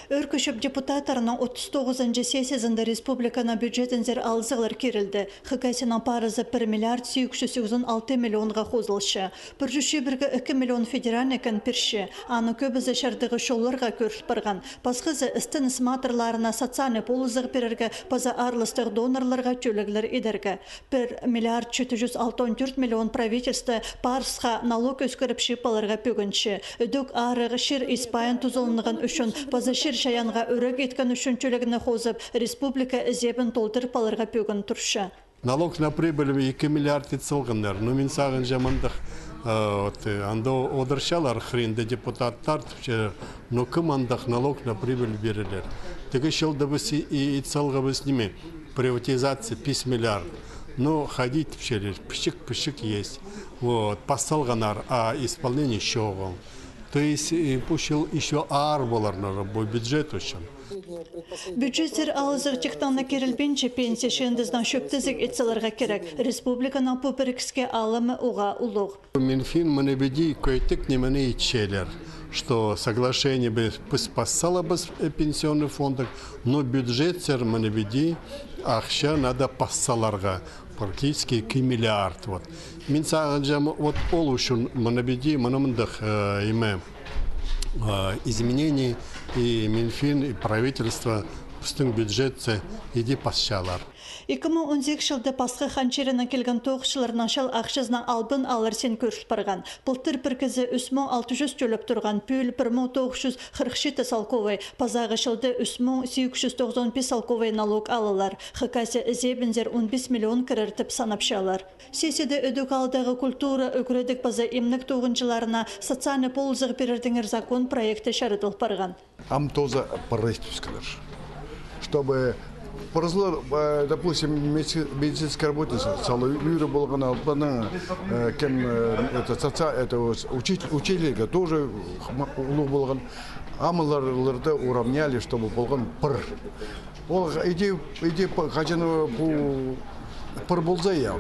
Өркөшіп депутаттарының 39-й сессиясында республикана бюджетінзер алзығылар керілді. Хыкайсының парызы 1 миллиард 886 миллионға қозылшы. 1,2 миллион федеральникін перші. Аны көбізі шардығы шолларға көршіл барған. Басқызы істін ісматырларына социальный полызығы перерге паза арлыстық донорларға чөлігілер едерге. 1 миллиард 464 миллион правительсті парызға налог өскіріп шипаларға пөгінші. Үдік арығы шыр Испайын тұзылынығын үшін паза шыр шаянға өрек еткен үшіншілігіні қозып, республика ізебін толтырып алырға пөгін тұршы. Налог на прибыль 2 миллиард етсілгіндер. Ну, мен сағын жамандық анда одыршалар хренді депутаттар, но кім андық налог на прибыль берілер. Теге шылды біз етсілгі біз неме, приватизация 5 миллиард. Но ходить вчера, пшик есть. Вот, посталганар, а исполнение еще. То есть пушил еще арболарна по бюджету. Бюджеттер алызыр тектанна керілбенче пенсия шендіздан шөптізік етсілерға керек. Республиканың пөперікске алымы уға ұлық. Минфин манебеди көйтік немені итчелер, что соглашение бы спасало бы пенсионный фонд, но бюджеттер манебеди ақша надо пассаларға. Практически 2 миллиард. Вот. Мен сағынжам вот ол үшін манебеди манымындық изменений и Минфин, и правительство в бюджете иди пасшалар. 2018 жылда пасқы ханчерінің келген тоғышыларынан шал ақшызынан албын алыр сен көршіл барған. Бұлтыр бір кезі 3600 жөліп тұрған пөл 1947 салковай, пазағы жылда 3895 салковай налог алылар. Хыкасы ізебінзер 15 миллион кіріртіп санапшалар. Сеседі өдік алдағы культура өкіредік база емнік тоғыншыларына социальный ползығы берердіңер закон проекті шарыдыл барған. Амтоза правительствовская, чтобы допустим, медицинская работница, Салавира Болгана, учитель тоже Болган, амаларды уравняли, чтобы Болган пр. Иди хачану пр болзая.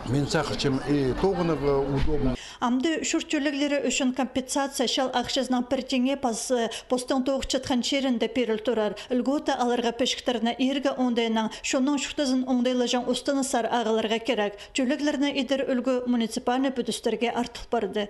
Мен сақычым тоғыныға удобно. Амды шүртчіліглері үшін компенсация шал ақшызынан піртеңе постың тоғычат ханчерінде періл тұрар. Үлгота аларға пешктеріне ергі ондайынан шоның шүқтізін оңдайлы жан ұстыны сар ағыларға керек. Чөліглеріне едір үлгі муниципальны бүдістерге артыл барды.